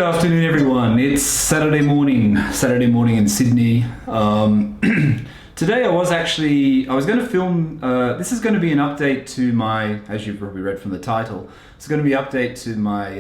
afternoon, everyone. It's Saturday morning in Sydney. Today I was going to film, this is going to be an update to my, as you've probably read from the title, it's going to be an update to my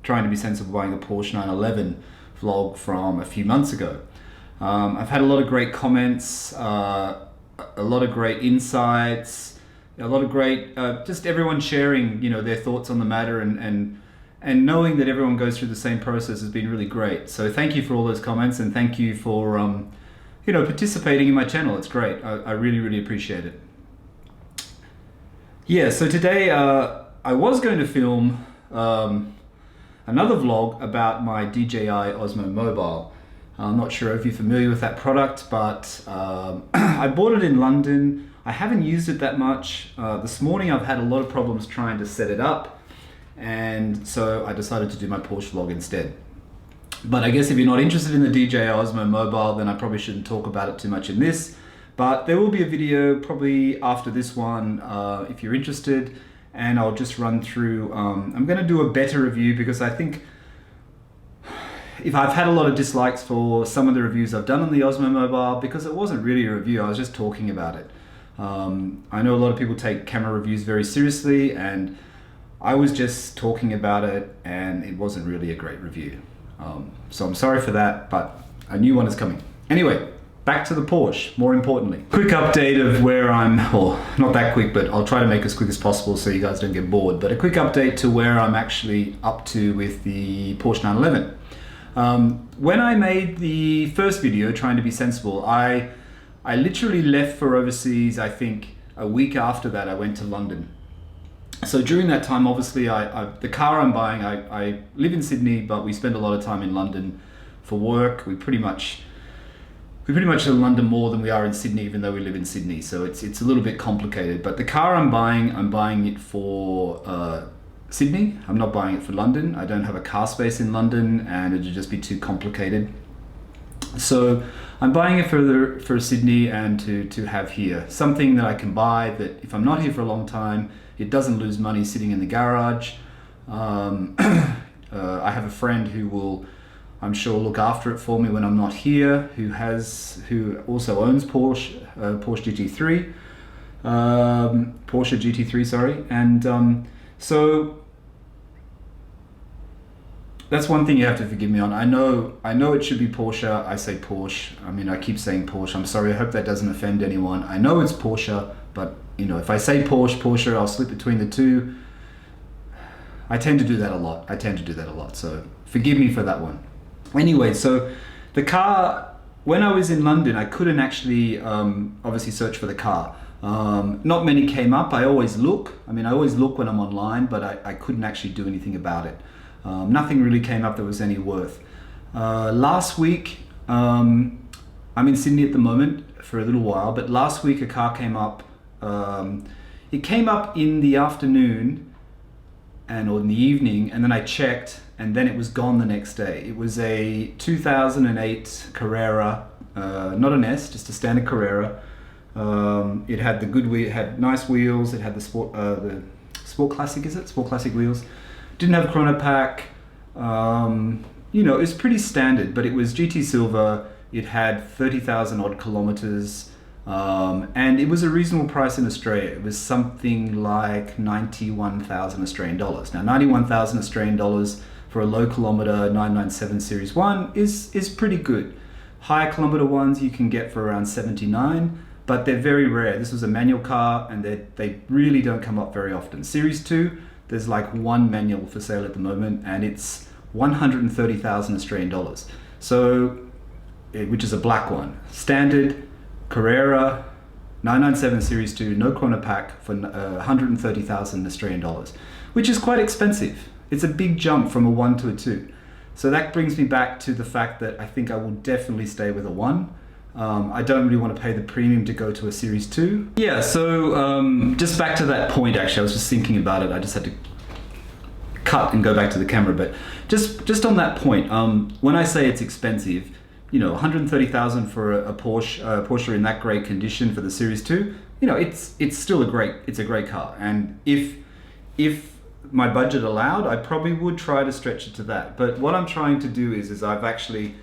trying to be sensible buying a Porsche 911 vlog from a few months ago. I've had a lot of great comments, a lot of great insights, a lot of great, just everyone sharing, their thoughts on the matter, and knowing that everyone goes through the same process has been really great. So thank you for all those comments, and thank you for participating in my channel. It's great. I really appreciate it. Yeah, so today I was going to film another vlog about my DJI Osmo Mobile. I'm not sure if you're familiar with that product, but I bought it in London. I haven't used it that much. This morning I've had a lot of problems trying to set it up, and so I decided to do my Porsche vlog instead. But I guess if you're not interested in the DJI Osmo Mobile, then I probably shouldn't talk about it too much in this. But there will be a video probably after this one if you're interested, and I'll just run through, I'm going to do a better review, because I think if I've had a lot of dislikes for some of the reviews I've done on the Osmo Mobile, because it wasn't really a review, I was just talking about it. I know a lot of people take camera reviews very seriously, and I was just talking about it, and it wasn't really a great review. So I'm sorry for that, but a new one is coming. Anyway, back to the Porsche, more importantly. Quick update of where I'm, or not that quick, but I'll try to make it as quick as possible so you guys don't get bored, but a quick update to where I'm actually up to with the Porsche 911. When I made the first video, trying to be sensible, I literally left for overseas. I think a week after that I went to London. So during that time, obviously, the car I'm buying, I live in Sydney, but we spend a lot of time in London for work. We pretty much are in London more than we are in Sydney, even though we live in Sydney. So it's a little bit complicated. But the car I'm buying it for Sydney. I'm not buying it for London. I don't have a car space in London, and it'd just be too complicated. So I'm buying it for Sydney and to have here. Something that I can buy that if I'm not here for a long time, it doesn't lose money sitting in the garage. I have a friend who will, I'm sure, look after it for me when I'm not here, who also owns Porsche GT3, Porsche GT3, sorry. And so that's one thing you have to forgive me on. I know it should be Porsche. I say Porsche. I mean, I keep saying Porsche. I'm sorry. I hope that doesn't offend anyone. I know it's Porsche, but if I say Porsche, I'll slip between the two. I tend to do that a lot. So forgive me for that one. Anyway, so the car, when I was in London, I couldn't actually obviously search for the car. Not many came up. I always look when I'm online, but I couldn't actually do anything about it. Nothing really came up that was any worth. Last week, I'm in Sydney at the moment for a little while, but last week a car came up. It came up in the afternoon or in the evening, and then I checked, and then it was gone the next day. It was a 2008 Carrera, not an S, just a standard Carrera. It had the good wheel, it had nice wheels, it had the Sport Classic, is it? Sport Classic wheels. Didn't have a chrono pack. It was pretty standard, but it was GT Silver. It had 30,000 odd kilometers, and it was a reasonable price in Australia. It was something like 91,000 Australian dollars. Now, 91,000 Australian dollars for a low kilometer 997 Series 1 is pretty good. Higher kilometer ones you can get for around 79, but they're very rare. This was a manual car, and they really don't come up very often. Series 2, there's like one manual for sale at the moment, and it's 130,000 Australian dollars. So, which is a black one. Standard Carrera 997 Series 2, no chrono pack, for 130,000 Australian dollars, which is quite expensive. It's a big jump from a 1 to a 2. So that brings me back to the fact that I think I will definitely stay with a 1. I don't really want to pay the premium to go to a Series 2. Yeah, so just back to that point, actually, I was just thinking about it. I just had to cut and go back to the camera, but just on that point, when I say it's expensive, 130,000 for a Porsche in that great condition for the Series 2, it's still a great car. And if my budget allowed, I probably would try to stretch it to that. But what I'm trying to do is I've actually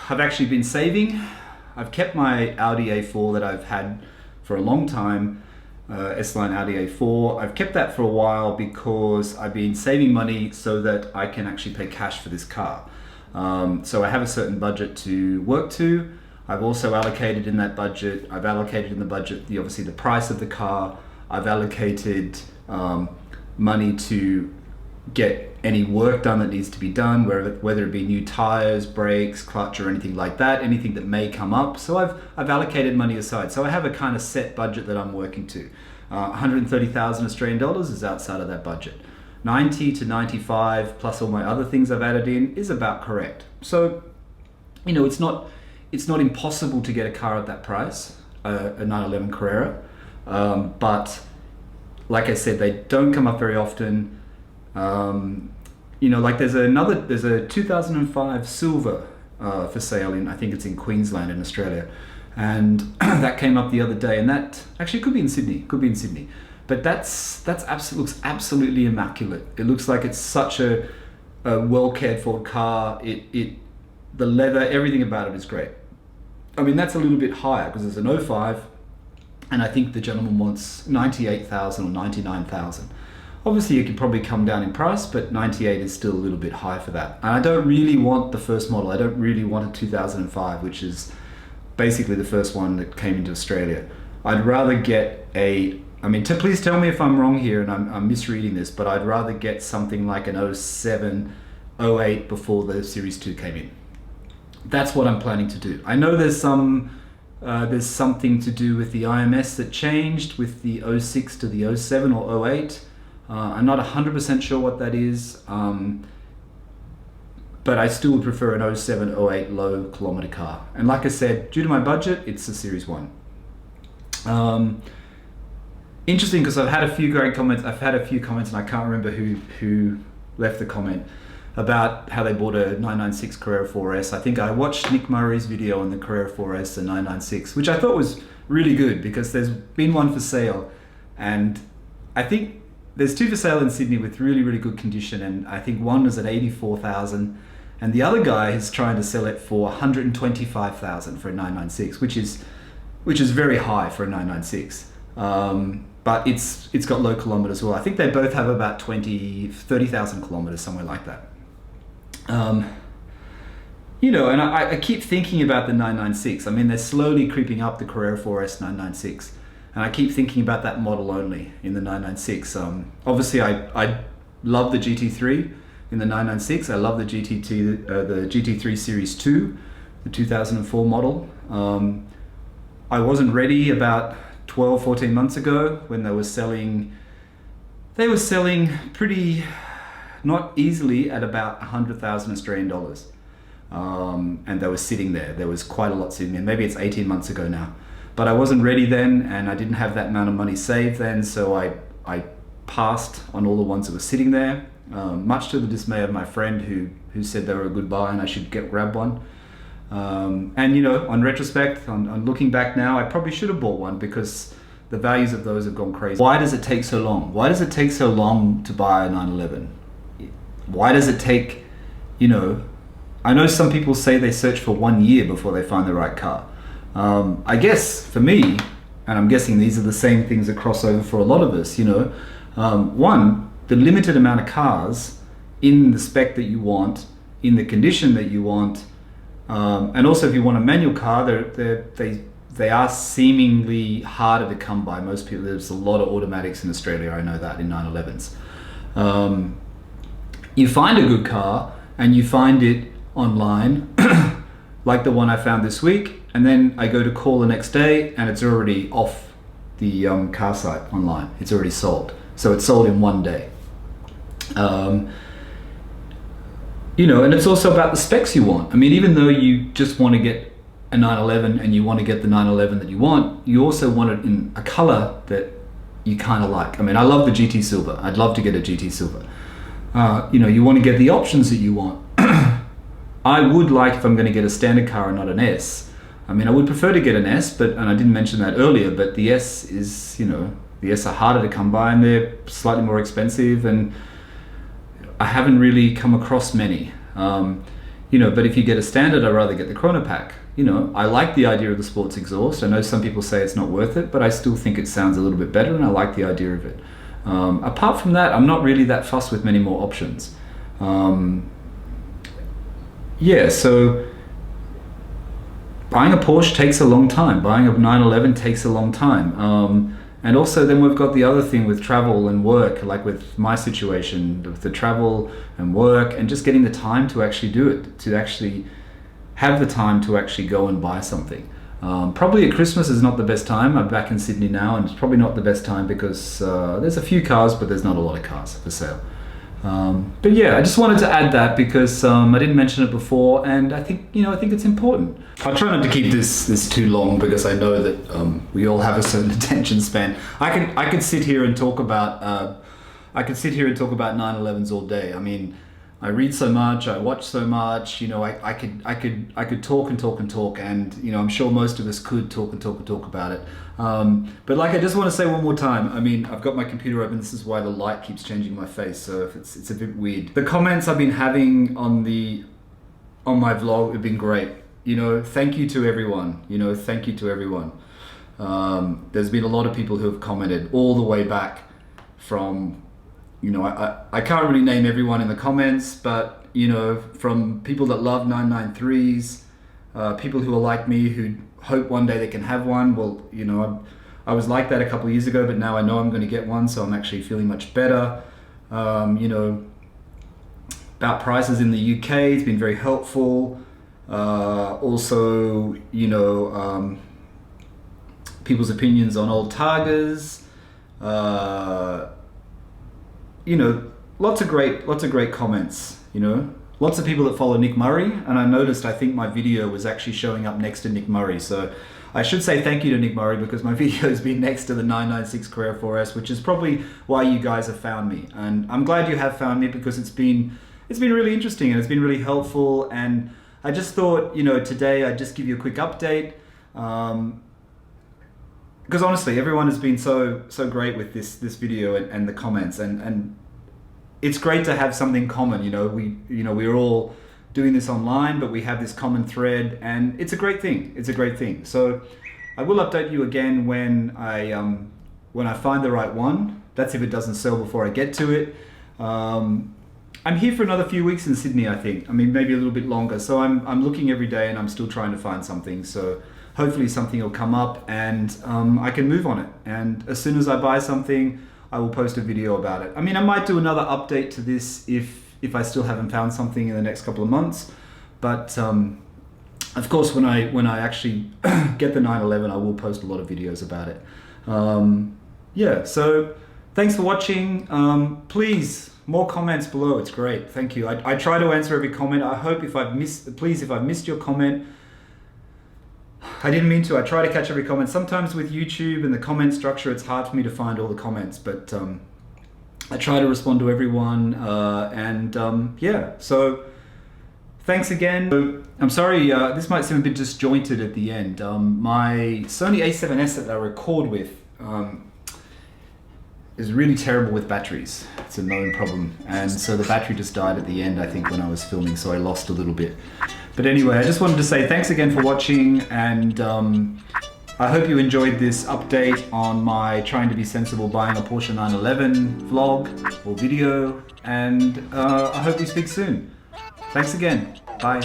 been saving. I've kept my Audi A4 that I've had for a long time, S-Line Audi A4. I've kept that for a while because I've been saving money so that I can actually pay cash for this car. So I have a certain budget to work to. I've also allocated in that budget, obviously the price of the car. I've allocated money to get any work done that needs to be done, whether it be new tires, brakes, clutch, or anything like that, anything that may come up. So I've allocated money aside. So I have a kind of set budget that I'm working to. 130,000 Australian dollars is outside of that budget. 90 to 95 plus all my other things I've added in is about correct. So, you know, it's not impossible to get a car at that price, a 911 Carrera, but like I said, they don't come up very often. You know, like there's a 2005 Silver for sale in, I think it's in Queensland in Australia, and that came up the other day, and that actually could be in Sydney, but looks absolutely immaculate. It looks like it's such a well cared for car. The leather, everything about it is great. I mean, that's a little bit higher because it's an 05, and I think the gentleman wants 98,000 or 99,000. Obviously, you could probably come down in price, but 98 is still a little bit high for that. And I don't really want the first model. I don't really want a 2005, which is basically the first one that came into Australia. I'd rather get please tell me if I'm wrong here and I'm misreading this, but I'd rather get something like an 07, 08 before the Series 2 came in. That's what I'm planning to do. I know there's something to do with the IMS that changed with the 06 to the 07 or 08. I'm not 100% sure what that is, but I still would prefer an 07, 08 low kilometer car. And like I said, due to my budget, it's a Series 1. Interesting, because I've had a few great comments. I've had a few comments, and I can't remember who left the comment about how they bought a 996 Carrera 4S. I think I watched Nick Murray's video on the Carrera 4S, the 996, which I thought was really good because there's been one for sale, and I think there's two for sale in Sydney with really, really good condition, and I think one is at 84,000, and the other guy is trying to sell it for 125,000 for a 996, which is very high for a 996. But it's got low kilometers as well. I think they both have about 30,000 kilometers, somewhere like that. You know, and I keep thinking about the 996. I mean, they're slowly creeping up, the Carrera 4S 996. And I keep thinking about that model only in the 996. Obviously, I love the GT3 in the 996. I love the GT3 Series 2, the 2004 model. I wasn't ready about 12, 14 months ago when they were selling pretty, not easily, at about 100,000 Australian dollars. And they were sitting there. There was quite a lot sitting there. Maybe it's 18 months ago now. But I wasn't ready then, and I didn't have that amount of money saved then, so I passed on all the ones that were sitting there, much to the dismay of my friend who said they were a good buy and I should grab one. And you know, on retrospect, on looking back now, I probably should have bought one because the values of those have gone crazy. Why does it take so long? Why does it take so long to buy a 911? Why does it take, you know, I know some people say they search for 1 year before they find the right car. I guess for me, and I'm guessing these are the same things that cross over for a lot of us, you know, one, the limited amount of cars in the spec that you want, in the condition that you want, and also if you want a manual car, they are seemingly harder to come by. Most people, there's a lot of automatics in Australia, I know that, in 911s. You find a good car and you find it online, like the one I found this week, and then I go to call the next day and it's already off the car site online. It's already sold. So it's sold in 1 day. You know, and it's also about the specs you want. I mean, even though you just want to get a 911 and you want to get the 911 that you want, you also want it in a color that you kind of like. I mean, I love the GT Silver. I'd love to get a GT Silver. You know, you want to get the options that you want. I would like, if I'm going to get a standard car and not an S, I mean, I would prefer to get an S, and I didn't mention that earlier, but the S is, you know, The S are harder to come by and they're slightly more expensive, and I haven't really come across many. But if you get a standard, I'd rather get the Chrono Pack. I like the idea of the sports exhaust. I know some people say it's not worth it, but I still think it sounds a little bit better and I like the idea of it. Apart from that, I'm not really that fussed with many more options. So buying a Porsche takes a long time. Buying a 911 takes a long time. And also then we've got the other thing with travel and work, like with my situation, with the travel and work and just getting the time to actually do it, to actually have the time to actually go and buy something. Probably at Christmas is not the best time. I'm back in Sydney now, and it's probably not the best time because there's a few cars, but there's not a lot of cars for sale. But yeah, I just wanted to add that because I didn't mention it before, and I think it's important. I'll try not to keep this too long because I know that we all have a certain attention span. I could sit here and talk about 911s all day. I mean, I read so much, I watch so much. I could talk and talk and talk, and I'm sure most of us could talk and talk and talk about it. But I just want to say one more time. I mean, I've got my computer open. This is why the light keeps changing my face, so if it's a bit weird. The comments I've been having on my vlog have been great. Thank you to everyone. Thank you to everyone. There's been a lot of people who have commented all the way back from. I can't really name everyone in the comments, but from people that love 993s, people who are like me who hope one day they can have one. Well, I was like that a couple of years ago, but now I know I'm going to get one, so I'm actually feeling much better. About prices in the UK, it's been very helpful. Also, people's opinions on old Targas. Lots of great comments. Lots of people that follow Nick Murray, and I think my video was actually showing up next to Nick Murray. So I should say thank you to Nick Murray because my video has been next to the 996 Carrera 4S, which is probably why you guys have found me. And I'm glad you have found me because it's been really interesting and it's been really helpful. And I just thought, today I'd just give you a quick update. Because honestly, everyone has been so great with this video and the comments, and it's great to have something common. We're all doing this online, but we have this common thread, and it's a great thing. It's a great thing. So I will update you again when I find the right one. That's if it doesn't sell before I get to it. I'm here for another few weeks in Sydney, I think. I mean, maybe a little bit longer. So I'm looking every day, and I'm still trying to find something. So hopefully something will come up, and I can move on it. And as soon as I buy something, I will post a video about it. I mean, I might do another update to this if I still haven't found something in the next couple of months. But of course, when I actually get the 911, I will post a lot of videos about it. So thanks for watching. Please, more comments below. It's great. Thank you. I try to answer every comment. I hope if I've missed your comment, I didn't mean to. I try to catch every comment. Sometimes with YouTube and the comment structure, it's hard for me to find all the comments, but I try to respond to everyone. So thanks again. I'm sorry, this might seem a bit disjointed at the end. My Sony A7S that I record with is really terrible with batteries. It's a known problem. And so the battery just died at the end, I think, when I was filming, so I lost a little bit. But anyway, I just wanted to say thanks again for watching, and I hope you enjoyed this update on my trying to be sensible buying a Porsche 911 vlog or video, and I hope we speak soon. Thanks again. Bye.